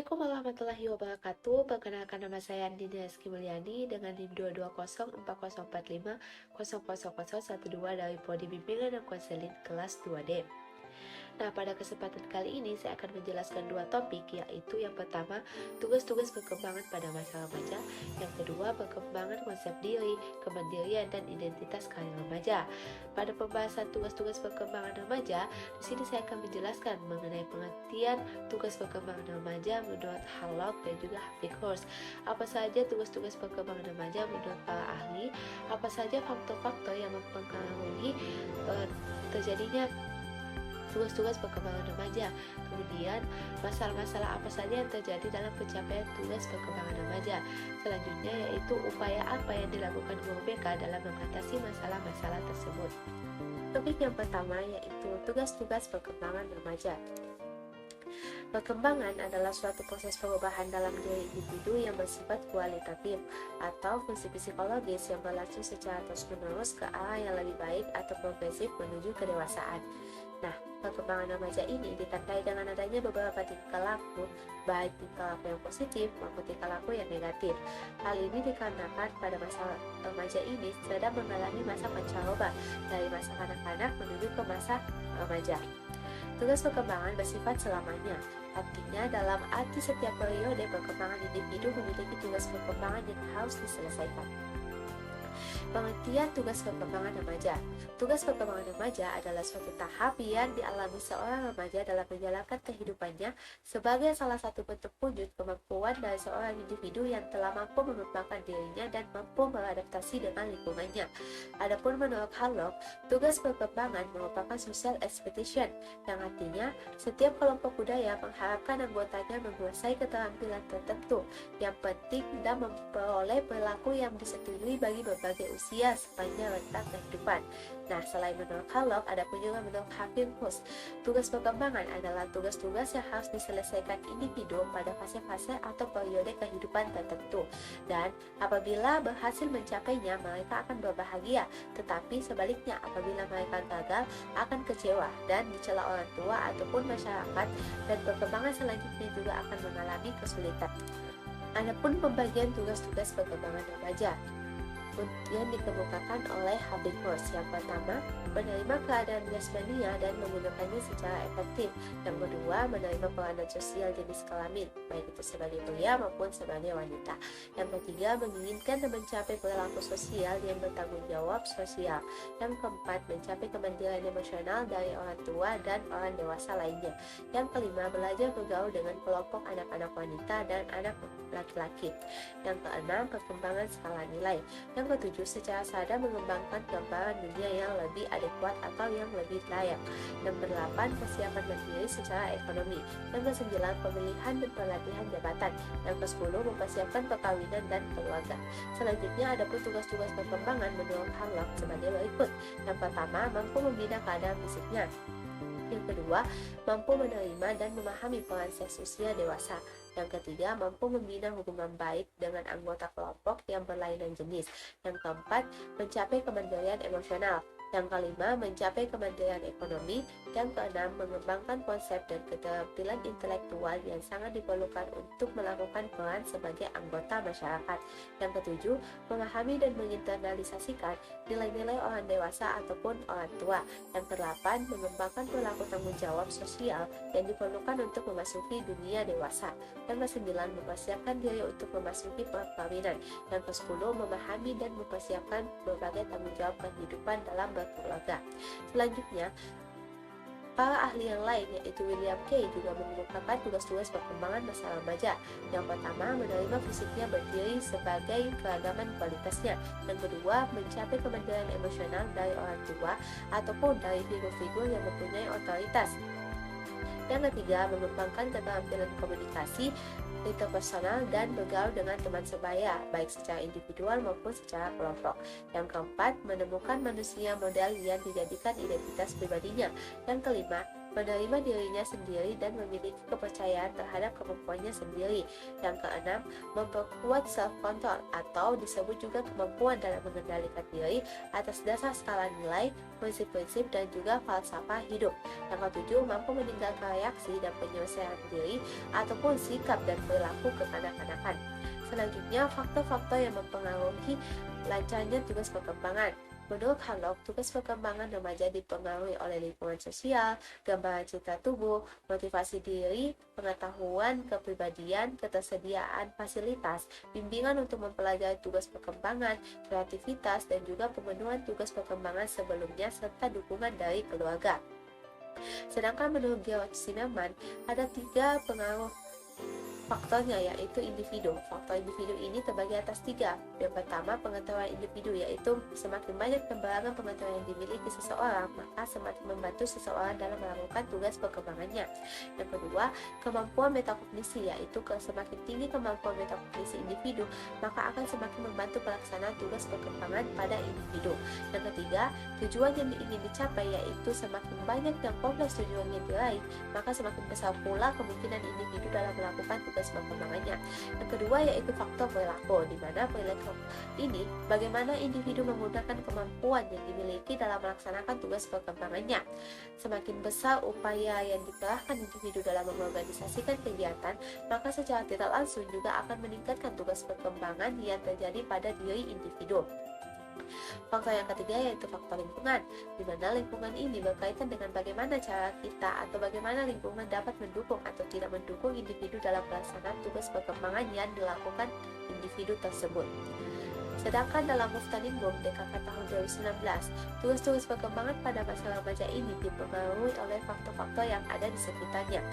Assalamualaikum warahmatullahi wabarakatuh. Perkenalkan, nama saya Andini Rizky Mulyani dengan NIM 2204045000012 dari Prodi Bimbingan dan Konseling kelas 2D. Nah, pada kesempatan kali ini saya akan menjelaskan dua topik, yaitu yang pertama, tugas-tugas perkembangan pada masa remaja, yang kedua, perkembangan konsep diri, kemandirian, dan identitas karir remaja. Pada pembahasan tugas-tugas perkembangan remaja, di sini saya akan menjelaskan mengenai pengertian tugas perkembangan remaja menurut Harlock dan juga Havikhurst. Apa saja tugas-tugas perkembangan remaja menurut para ahli, apa saja faktor-faktor yang mempengaruhi terjadinya tugas-tugas perkembangan remaja, kemudian masalah-masalah apa saja yang terjadi dalam pencapaian tugas perkembangan remaja. Selanjutnya yaitu upaya apa yang dilakukan guru BK dalam mengatasi masalah-masalah tersebut. Topik yang pertama yaitu tugas-tugas perkembangan remaja. Perkembangan adalah suatu proses perubahan dalam diri individu yang bersifat kualitatif atau fungsi psikologis yang berlangsung secara terus-menerus ke arah yang lebih baik atau progresif menuju kedewasaan. Nah, perkembangan remaja ini ditandai dengan adanya beberapa tingkah laku, baik tingkah laku yang positif maupun tingkah laku yang negatif. Hal ini dikarenakan pada masa remaja ini sedang mengalami masa pancaroba dari masa kanak-kanak menuju ke masa remaja. Tugas perkembangan bersifat selamanya, artinya dalam arti setiap periode perkembangan individu memiliki tugas perkembangan yang harus diselesaikan. Pengertian tugas perkembangan remaja. Tugas perkembangan remaja adalah suatu tahap yang dialami seorang remaja dalam menjalankan kehidupannya sebagai salah satu bentuk wujud kemampuan dari seorang individu yang telah mampu mengembangkan dirinya dan mampu beradaptasi dengan lingkungannya. Adapun menurut Harlock, tugas perkembangan merupakan social expectation, yang artinya setiap kelompok budaya mengharapkan anggotanya menguasai keterampilan tertentu yang penting dan memperoleh perilaku yang disetujui bagi berbagai usia sepanjang rentang kehidupan. Nah, selain menurut Harlock, ada pun juga menurut Havikhurst. Tugas perkembangan adalah tugas-tugas yang harus diselesaikan individu pada fase-fase atau periode kehidupan tertentu. Dan apabila berhasil mencapainya, mereka akan berbahagia. Tetapi sebaliknya, apabila mereka gagal, akan kecewa dan dicela orang tua ataupun masyarakat, dan perkembangan selanjutnya juga akan mengalami kesulitan. Adapun pembagian tugas-tugas perkembangan remaja yang dikemukakan oleh Havikhurst. Yang pertama, menerima keadaan jasmania dan menggunakannya secara efektif. Yang kedua, menerima peranan sosial jenis kelamin, baik itu sebagai pria maupun sebagai wanita. Yang ketiga, menginginkan dan mencapai perilaku sosial yang bertanggung jawab sosial. Yang keempat, mencapai kemandirian emosional dari orang tua dan orang dewasa lainnya. Yang kelima, belajar bergaul dengan kelompok anak-anak wanita dan anak laki-laki. Yang keenam, perkembangan skala nilai. Yang ketujuh, secara sadar mengembangkan gambaran dunia yang lebih adekuat atau yang lebih layak. Yang kedelapan, persiapan mandiri secara ekonomi. Yang kesembilan, pemilihan dan pelatihan jabatan. Yang kesepuluh, mempersiapkan perkawinan dan keluarga. Selanjutnya ada pun tugas-tugas perkembangan menurut Harlock sebagai berikut. Yang pertama, mampu membina keadaan fisiknya. Yang kedua, mampu menerima dan memahami peran seks usia dewasa. Yang ketiga, mampu membina hubungan baik dengan anggota kelompok yang berlainan jenis. Yang keempat, mencapai kemandirian emosional. Yang kelima, mencapai kemandirian ekonomi. Yang keenam, mengembangkan konsep dan keterampilan intelektual yang sangat diperlukan untuk melakukan peran sebagai anggota masyarakat. Yang ketujuh, memahami dan menginternalisasikan nilai-nilai orang dewasa ataupun orang tua. Yang kedelapan, mengembangkan perilaku tanggung jawab sosial yang diperlukan untuk memasuki dunia dewasa. Yang kesembilan, mempersiapkan diri untuk memasuki perkawinan. Yang kesepuluh, memahami dan mempersiapkan berbagai tanggung jawab kehidupan dalam berkeluarga. Selanjutnya, para ahli yang lain yaitu William Kay juga mengemukakan tugas-tugas perkembangan masa remaja. Yang pertama, menerima fisiknya berdiri sebagai keragaman kualitasnya. Yang kedua, mencapai kemandirian emosional dari orang tua ataupun dari figur-figur yang mempunyai otoritas. Yang ketiga, mengembangkan keterampilan komunikasi interpersonal dan bergaul dengan teman sebaya, baik secara individual maupun secara kelompok. Yang keempat, menemukan manusia model yang dijadikan identitas pribadinya. Yang kelima, menerima dirinya sendiri dan memiliki kepercayaan terhadap kemampuannya sendiri. Yang keenam, memperkuat self-control atau disebut juga kemampuan dalam mengendalikan diri atas dasar skala nilai, prinsip-prinsip, dan juga falsafah hidup. Yang ketujuh, mampu meninggalkan reaksi dan penyelesaian diri ataupun sikap dan perilaku kekanak-kanakan. Selanjutnya, faktor-faktor yang mempengaruhi lancarnya tugas perkembangan. Menurut Hanlock, tugas perkembangan remaja dipengaruhi oleh lingkungan sosial, gambaran citra tubuh, motivasi diri, pengetahuan, kepribadian, ketersediaan fasilitas, bimbingan untuk mempelajari tugas perkembangan, kreativitas, dan juga pemenuhan tugas perkembangan sebelumnya, serta dukungan dari keluarga. Sedangkan menurut George Zimmerman, ada 3 pengaruh faktornya, yaitu individu. Faktor individu ini terbagi atas 3. Yang pertama, pengetahuan individu, yaitu semakin banyak dan beragam pengetahuan yang dimiliki seseorang, maka semakin membantu seseorang dalam melakukan tugas perkembangannya. Yang kedua, kemampuan metakognisi, yaitu semakin tinggi kemampuan metakognisi individu, maka akan semakin membantu pelaksanaan tugas perkembangan pada individu. Yang ketiga, tujuan yang ingin dicapai, yaitu semakin banyak dan kompleks tujuan yang diraih, maka semakin besar pula kemungkinan individu dalam melakukan tugas perkembangannya. Yang kedua yaitu faktor perilaku, di mana perilaku ini bagaimana individu menggunakan kemampuan yang dimiliki dalam melaksanakan tugas perkembangannya. Semakin besar upaya yang dikerahkan individu dalam mengorganisasikan kegiatan, maka secara tidak langsung juga akan meningkatkan tugas perkembangan yang terjadi pada diri individu. Faktor yang ketiga yaitu faktor lingkungan, di mana lingkungan ini berkaitan dengan bagaimana cara kita atau bagaimana lingkungan dapat mendukung atau tidak mendukung individu dalam pelaksanaan tugas perkembangan yang dilakukan individu tersebut. Sedangkan dalam Muftanin Boom DKK tahun 2019, tugas-tugas perkembangan pada masa remaja ini dipengaruhi oleh faktor-faktor yang ada di sekitarnya.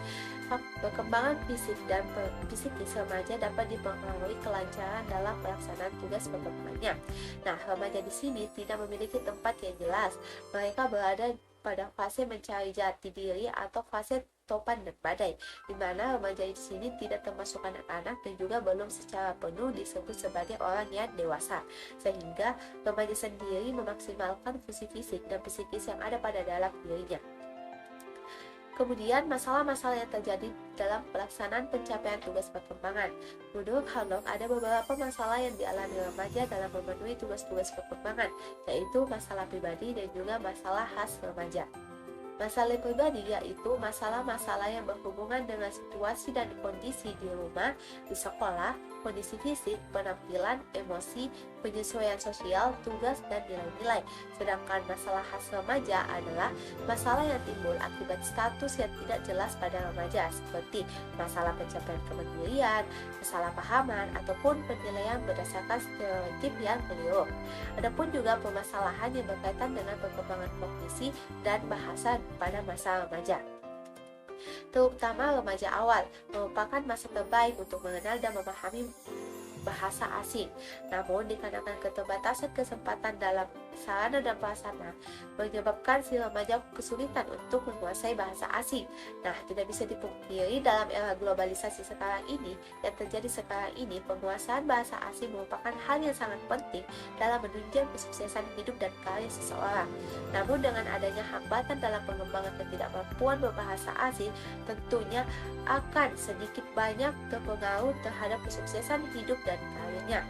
Perkembangan fisik dan psikis remaja dapat dipengaruhi kelancaran dalam pelaksanaan tugas perkembangannya. Nah, remaja di sini tidak memiliki tempat yang jelas. Mereka berada pada fase mencari jati diri atau fase topan dan badai, di mana remaja di sini tidak termasuk anak-anak dan juga belum secara penuh disebut sebagai orang yang dewasa, sehingga remaja sendiri memaksimalkan fungsi fisik dan psikis yang ada pada dalam dirinya. Kemudian, masalah-masalah yang terjadi dalam pelaksanaan pencapaian tugas perkembangan. Menurut Hanlock, ada beberapa masalah yang dialami remaja dalam memenuhi tugas-tugas perkembangan, yaitu masalah pribadi dan juga masalah khas remaja. Masalah pribadi yaitu masalah-masalah yang berhubungan dengan situasi dan kondisi di rumah, di sekolah, kondisi fisik, penampilan, emosi, penyesuaian sosial, tugas, dan nilai-nilai. Sedangkan masalah khas remaja adalah masalah yang timbul akibat status yang tidak jelas pada remaja, seperti masalah pencapaian kemandirian, kesalahpahaman, ataupun penilaian berdasarkan stereotip yang keliru. Adapun juga permasalahan yang berkaitan dengan perkembangan kognisi dan bahasa pada masa remaja. Terutama remaja awal merupakan masa terbaik untuk mengenal dan memahami bahasa asing. Namun dikarenakan keterbatasan kesempatan dalam sarana dan prasarana menyebabkan si remaja kesulitan untuk menguasai bahasa asing. Nah, tidak bisa dipungkiri dalam era globalisasi sekarang ini yang terjadi sekarang ini, penguasaan bahasa asing merupakan hal yang sangat penting dalam menunjang kesuksesan hidup dan karir seseorang. Namun dengan adanya hambatan dalam pengembangan ketidakmampuan berbahasa asing, tentunya akan sedikit banyak terpengaruh terhadap kesuksesan hidup dan karirnya.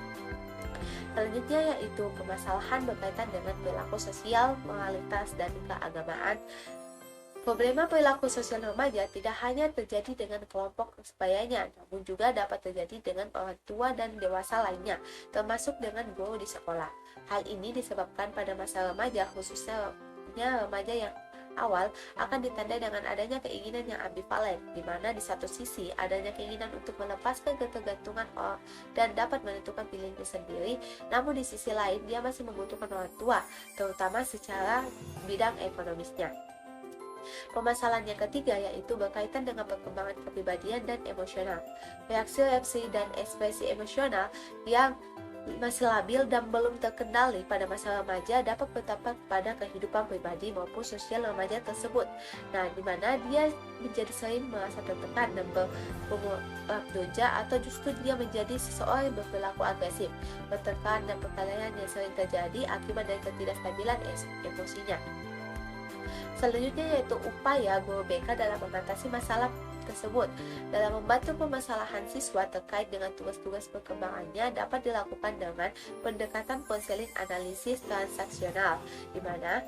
Selanjutnya yaitu permasalahan berkaitan dengan perilaku sosial, moralitas, dan keagamaan. Problema perilaku sosial remaja tidak hanya terjadi dengan kelompok sebayanya, namun juga dapat terjadi dengan orang tua dan dewasa lainnya, termasuk dengan guru di sekolah. Hal ini disebabkan pada masa remaja, khususnya remaja yang awal, akan ditandai dengan adanya keinginan yang ambivalen, di mana di satu sisi adanya keinginan untuk melepaskan ketergantungan orang dan dapat menentukan pilihannya sendiri, namun di sisi lain dia masih membutuhkan orang tua, terutama secara bidang ekonomisnya. Permasalahan yang ketiga yaitu berkaitan dengan perkembangan kepribadian dan emosional. Reaksi-reaksi dan ekspresi emosional yang masih labil dan belum terkendali pada masa remaja dapat berdampak pada kehidupan pribadi maupun sosial remaja tersebut. Nah, di mana dia menjadi sering merasa tertekan dan berdoja, atau justru dia menjadi seseorang yang berperilaku agresif, bertekan dan perkelahian yang sering terjadi akibat dari ketidakstabilan emosinya. Selanjutnya yaitu upaya guru BK dalam mengatasi masalah tersebut. Dalam membantu permasalahan siswa terkait dengan tugas-tugas perkembangannya dapat dilakukan dengan pendekatan konseling analisis transaksional, di mana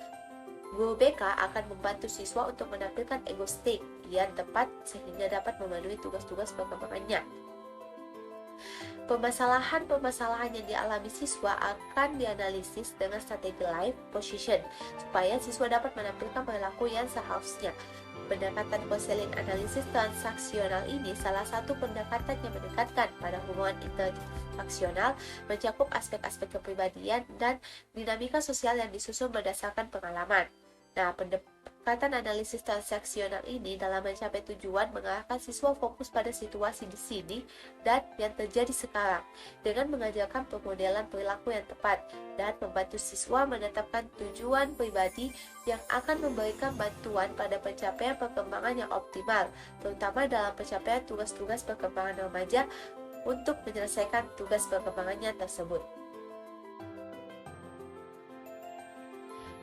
guru BK akan membantu siswa untuk menampilkan ego state yang tepat sehingga dapat memenuhi tugas-tugas perkembangannya. Permasalahan-permasalahan yang dialami siswa akan dianalisis dengan strategi life position supaya siswa dapat menampilkan perilaku yang seharusnya. Pendekatan konseling analisis transaksional ini salah satu pendekatan yang mendekatkan pada hubungan interfraksional, mencakup aspek-aspek kepribadian dan dinamika sosial yang disusun berdasarkan pengalaman. Nah, pendekatan analisis transaksional ini dalam mencapai tujuan mengarahkan siswa fokus pada situasi di sini dan yang terjadi sekarang dengan mengajarkan pemodelan perilaku yang tepat dan membantu siswa menetapkan tujuan pribadi yang akan memberikan bantuan pada pencapaian perkembangan yang optimal, terutama dalam pencapaian tugas-tugas perkembangan remaja untuk menyelesaikan tugas perkembangannya tersebut.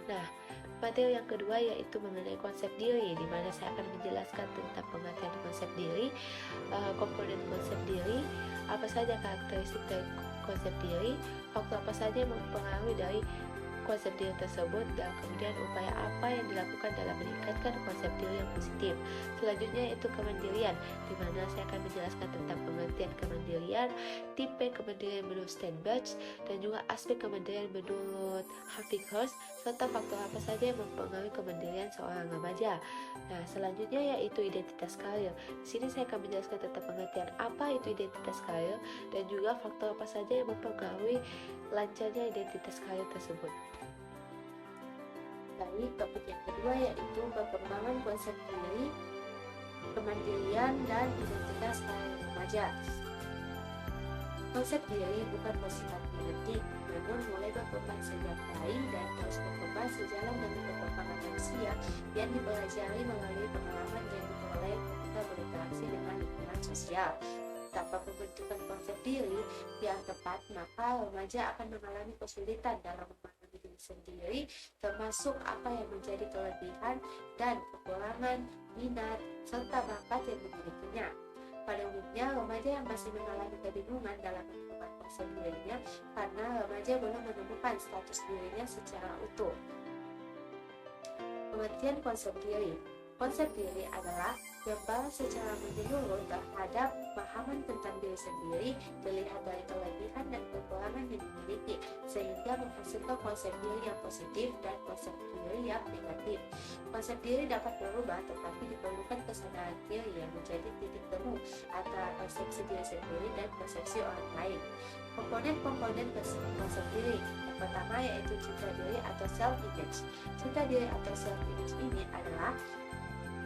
Nah, materi yang kedua yaitu mengenai konsep diri, di mana saya akan menjelaskan tentang pengertian konsep diri, komponen konsep diri, apa saja karakteristik dari konsep diri, faktor apa saja yang mempengaruhi dari konsep diri tersebut, dan kemudian upaya apa yang dilakukan dalam meningkatkan konsep diri yang positif. Selanjutnya yaitu kemandirian, di mana saya akan menjelaskan tentang pengertian kemandirian, tipe kemandirian menurut Steinberg, dan juga aspek kemandirian menurut Havikhurst, serta faktor apa saja yang mempengaruhi kemandirian seorang remaja. Nah, selanjutnya yaitu identitas karir. Di sini saya akan menjelaskan tentang pengertian apa itu identitas karir dan juga faktor apa saja yang mempengaruhi lancarnya identitas karir tersebut. Baik, topik yang kedua yaitu perkembangan konsep diri, kemandirian, dan identitas karir remaja. Konsep diri bukan bersifat genetik, namun mulai berkembang sejak bayi dan terus berkembang sejalan dengan perkembangan manusia yang dipelajari melalui pengalaman yang diperoleh ketika berinteraksi dengan lingkungan sosial. Tanpa pembentukan konsep diri yang tepat, maka remaja akan mengalami kesulitan dalam memahami diri sendiri, termasuk apa yang menjadi kelebihan dan kekurangan, minat, serta bakat yang dimilikinya. Pada umumnya, remaja yang masih mengalami kebingungan dalam menentukan konsep dirinya karena remaja belum menemukan status dirinya secara utuh. Pengertian konsep diri. Konsep diri adalah gambaran secara menyeluruh terhadap pemahaman tentang diri sendiri dilihat dari kelebihan dan kekurangan yang dimiliki, sehingga menghasilkan konsep diri yang positif dan konsep diri yang negatif. Konsep diri dapat berubah, tetapi diperlukan kesadaran diri yang menjadi titik temu antara persepsi diri sendiri dan persepsi orang lain. Komponen-komponen konsep diri. Yang pertama yaitu citra diri atau self-image. Citra diri atau self-image ini adalah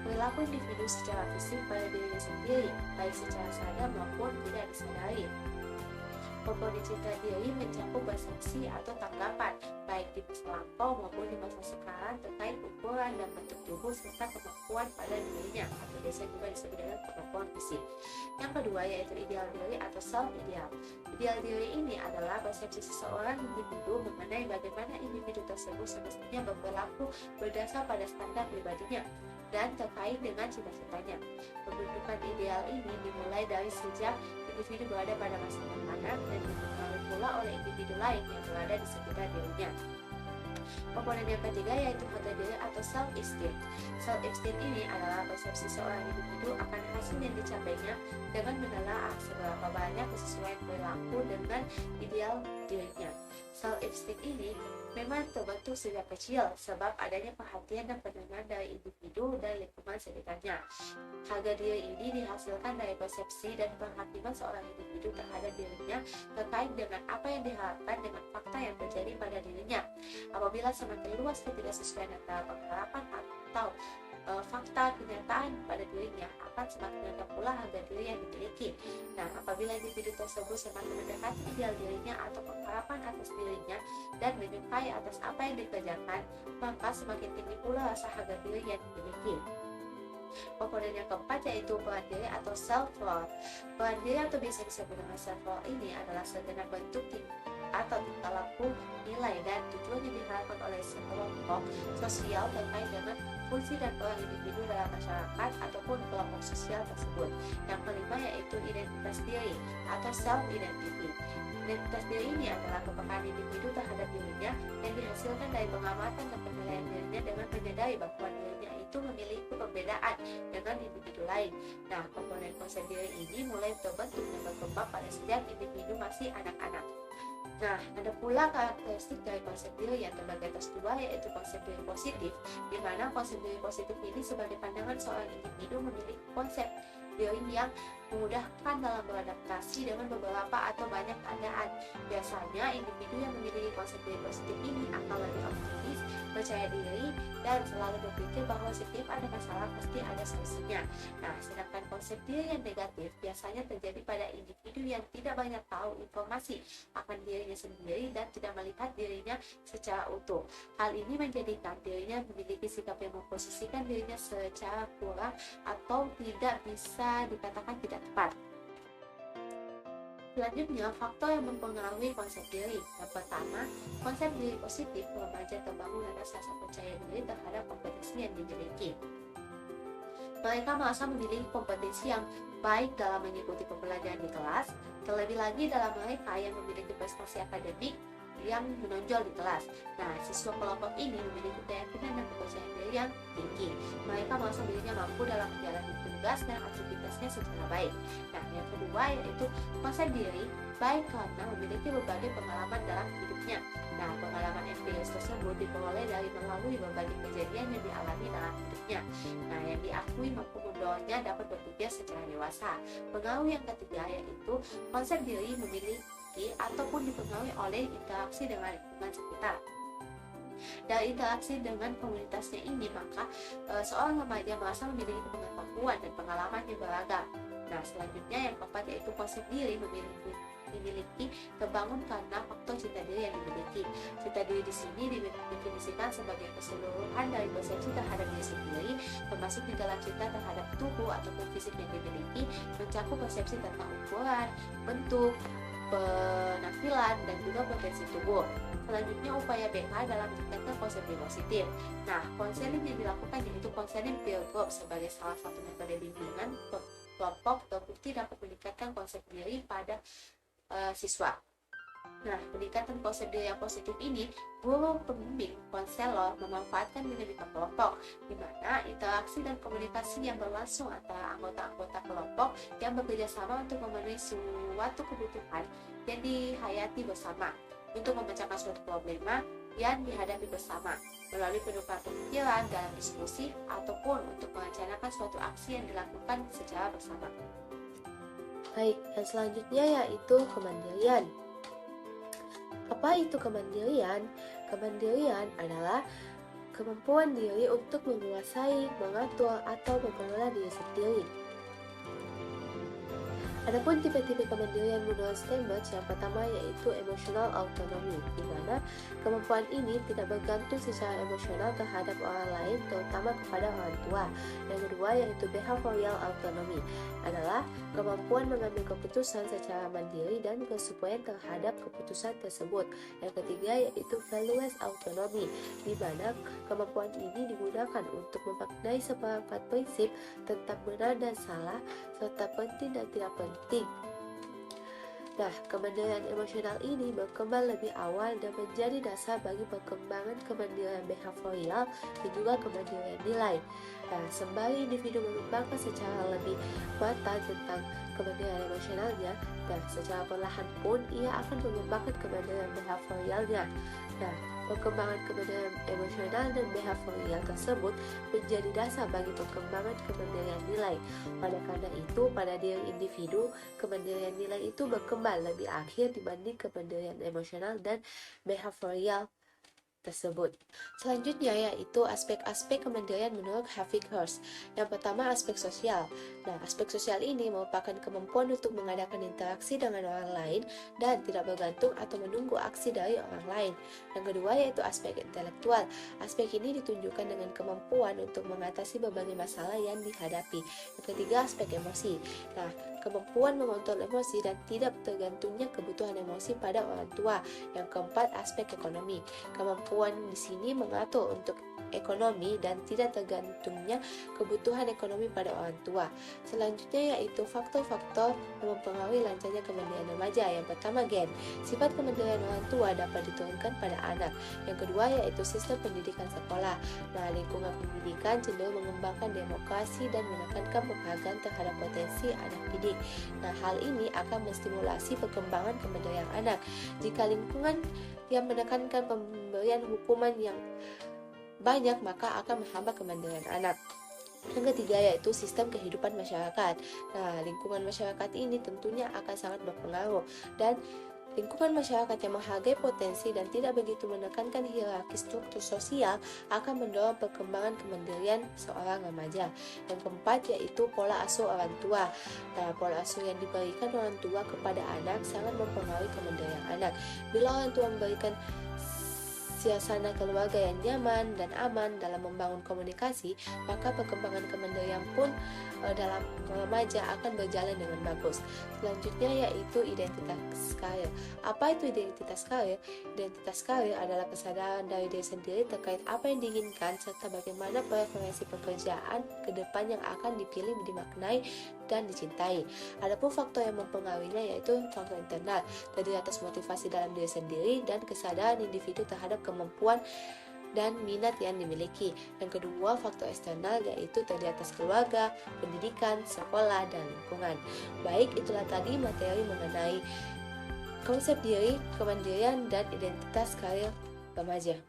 perilaku individu secara fisik pada dirinya sendiri, baik secara sadar maupun tidak disadari. Komponen citra diri mencakup persepsi atau tanggapan, baik di masa lampau maupun di masa sekarang terkait ukuran dan bentuk tubuh serta kemampuan pada dirinya, atau biasa juga disebut dengan kemampuan fisik. Yang kedua yaitu ideal diri atau self-ideal. Ideal diri ini adalah persepsi seseorang individu mengenai bagaimana individu tersebut semestinya berperilaku berdasar pada standar pribadinya dan terkait dengan cita-citanya. Pembentukan ideal ini dimulai dari sejak individu berada pada masa anak dan dipengaruhi pula oleh individu lain yang berada di sekitar dirinya. Komponen yang ketiga yaitu harga diri atau self-esteem. Self-esteem ini adalah persepsi seorang individu akan hasil yang dicapainya dengan menelaah seberapa banyak kesesuaian perilaku dengan ideal dirinya. Self-esteem ini memang terbentuk sejak kecil sebab adanya perhatian dan pendengaran dari individu dan lingkungan sekitarnya. Harga diri ini dihasilkan dari persepsi dan penghakiman seorang individu terhadap dirinya terkait dengan apa yang diharapkan dengan fakta yang terjadi pada dirinya. Apabila semakin luas ketidaksesuaian antara pengharapan atau fakta kenyataan pada dirinya, akan semakin rendah pula harga diri yang dimiliki. Nah, apabila individu tersebut semakin mendekati ideal dirinya atau pengharapan atas dirinya dan menyukai atas apa yang dikerjakan, maka semakin tinggi pula rasa harga diri yang dimiliki. Komponen yang keempat yaitu peran diri atau self-worth. Peran diri atau biasa disebut dengan self-worth ini adalah segenap bentuk atau tingkah laku, nilai, dan tujuan yang diharapkan oleh sekelompok sosial terkait dengan fungsi dan peran individu dalam masyarakat ataupun kelompok sosial tersebut. Yang kelima yaitu identitas diri atau self-identity. Identitas diri ini adalah kepekaan individu terhadap dirinya yang dihasilkan dari pengamatan dan penilaian dirinya dengan menyadari bahwa dirinya itu memiliki perbedaan dengan individu lain. Nah, komponen konsep diri ini mulai terbentuk dan berkembang pada sejak individu masih anak-anak. Nah, ada pula karakteristik dari konsep diri yang terbagi atas dua, yaitu konsep diri positif, di mana konsep diri positif ini sebagai pandangan seorang individu memiliki konsep diri yang memudahkan dalam beradaptasi dengan beberapa atau banyak keadaan. Biasanya, individu yang memiliki konsep diri positif ini akan lebih optimis, percaya diri, dan selalu berpikir bahwa setiap ada masalah pasti ada solusinya. Nah, sedangkan konsep diri yang negatif biasanya terjadi pada individu yang tidak banyak tahu informasi akan dirinya sendiri dan tidak melihat dirinya secara utuh. Hal ini menjadikan dirinya memiliki sikap yang memposisikan dirinya secara kurang atau tidak bisa dikatakan tidak tepat. Selanjutnya, faktor yang mempengaruhi konsep diri. Yang pertama, konsep diri positif remaja terbangun atas rasa percaya diri terhadap kompetensi yang dimiliki. Mereka merasa memiliki kompetensi yang baik dalam mengikuti pembelajaran di kelas, terlebih lagi dalam mereka yang memiliki prestasi akademik yang menonjol di kelas. Nah, siswa kelompok ini memiliki keyakinan dan kepercayaan diri yang tinggi. Mereka merasa dirinya mampu dalam menjalani tugas dan aktivitasnya secara baik. Nah, yang kedua yaitu konsep diri baik karena memiliki berbagai pengalaman dalam hidupnya. Nah, pengalaman empiris tersebut diperoleh dari melalui berbagai kejadian yang dialami dalam hidupnya. Nah, yang diakui mampu mendorongnya dapat berpikir secara dewasa. Pengaruh yang ketiga yaitu konsep diri memiliki ataupun dipengaruhi oleh interaksi dengan lingkungan sekitar. Dari interaksi dengan komunitasnya ini, maka seorang remaja merasa memiliki pengetahuan dan pengalaman yang beragam. Nah, selanjutnya yang keempat yaitu konsep diri dimiliki terbangun karena faktor cita diri yang dimiliki. Cita diri di sini didefinisikan sebagai keseluruhan dari persepsi terhadap diri sendiri, termasuk di dalam cita terhadap tubuh ataupun fisik yang dimiliki, mencakup persepsi tentang ukuran, bentuk, penampilan, dan juga potensi tubuh. Selanjutnya, upaya BK dalam meningkatkan konsep diri positif. Nah, konseling yang dilakukan yaitu konseling peer group sebagai salah satu metode bimbingan kelompok terbukti dapat meningkatkan konsep diri pada siswa. Nah, peningkatan konsep diri yang positif ini, guru, pembimbing, konselor memanfaatkan dinamika kelompok, di mana interaksi dan komunikasi yang berlangsung antara anggota-anggota kelompok yang bekerja sama untuk memenuhi suatu kebutuhan yang dihayati bersama, untuk memecahkan suatu problema yang dihadapi bersama, melalui penukaran pemikiran dalam diskusi, ataupun untuk merencanakan suatu aksi yang dilakukan secara bersama. Baik, yang selanjutnya yaitu kemandirian. Apa itu kemandirian? Kemandirian adalah kemampuan diri untuk menguasai, mengatur, atau mengelola diri sendiri. Adapun tipe-tipe kemandirian menurut Steinmetz, yang pertama yaitu emotional autonomy, di mana kemampuan ini tidak bergantung secara emosional terhadap orang lain, terutama kepada orang tua. Yang kedua yaitu behavioral autonomy, adalah kemampuan mengambil keputusan secara mandiri dan kesesuaian terhadap keputusan tersebut. Yang ketiga yaitu values autonomy, di mana kemampuan ini digunakan untuk memaknai seperangkat prinsip tentang benar dan salah, serta penting dan tidak penting. Nah, kemandirian emosional ini berkembang lebih awal dan menjadi dasar bagi perkembangan kemandirian behavioral dan juga kemandirian nilai. Nah, sembari individu mengembangkan secara lebih matang tentang kemandirian emosionalnya, dan secara perlahan pun ia akan mengembangkan kemandirian behavioralnya. Nah, perkembangan kemandirian emosional dan behavioral tersebut menjadi dasar bagi perkembangan kemandirian nilai. Oleh karena itu, pada diri individu, kemandirian nilai itu berkembang lebih akhir dibanding kemandirian emosional dan behavioral. tersebut. Selanjutnya yaitu aspek-aspek kemandirian menurut Harvey Kirsch. Yang pertama, aspek sosial. Nah, aspek sosial ini merupakan kemampuan untuk mengadakan interaksi dengan orang lain dan tidak bergantung atau menunggu aksi dari orang lain. Yang kedua yaitu aspek intelektual. Aspek ini ditunjukkan dengan kemampuan untuk mengatasi berbagai masalah yang dihadapi. Yang ketiga, aspek emosi. Nah, kemampuan mengontrol emosi dan tidak tergantungnya kebutuhan emosi pada orang tua. Yang keempat, aspek ekonomi. Kemampuan di sini mengatur untuk ekonomi dan tidak tergantungnya kebutuhan ekonomi pada orang tua. Selanjutnya yaitu faktor-faktor yang mempengaruhi lancarnya kemandirian remaja. Yang pertama, gen. Sifat kemandirian orang tua dapat diturunkan pada anak. Yang kedua yaitu sistem pendidikan sekolah. Nah, lingkungan pendidikan cenderung mengembangkan demokrasi dan menekankan penghargaan terhadap potensi anak didik. Nah, hal ini akan menstimulasi perkembangan kemandirian anak. Jika lingkungan yang menekankan pemberian hukuman yang banyak, maka akan menghambat kemandirian anak. Yang ketiga yaitu sistem kehidupan masyarakat. Nah, lingkungan masyarakat ini tentunya akan sangat berpengaruh, dan lingkungan masyarakat yang menghargai potensi dan tidak begitu menekankan hierarki struktur sosial akan mendorong perkembangan kemandirian seorang remaja. Yang keempat yaitu pola asuh orang tua. Nah, pola asuh yang diberikan orang tua kepada anak sangat mempengaruhi kemandirian anak. Bila orang tua memberikan suasana keluarga yang nyaman dan aman dalam membangun komunikasi, maka perkembangan kemandirian pun dalam remaja akan berjalan dengan bagus. Selanjutnya yaitu identitas karir. Apa itu identitas karir? Identitas karir adalah kesadaran dari diri sendiri terkait apa yang diinginkan serta bagaimana preferensi pekerjaan ke depan yang akan dipilih, dimaknai, dan dicintai. Adapun faktor yang mempengaruhinya yaitu faktor internal, terdiri atas motivasi dalam diri sendiri dan kesadaran individu terhadap kemampuan dan minat yang dimiliki. Yang kedua, faktor eksternal yaitu terdiri atas keluarga, pendidikan, sekolah, dan lingkungan. Baik, itulah tadi materi mengenai konsep diri, kemandirian, dan identitas karir remaja.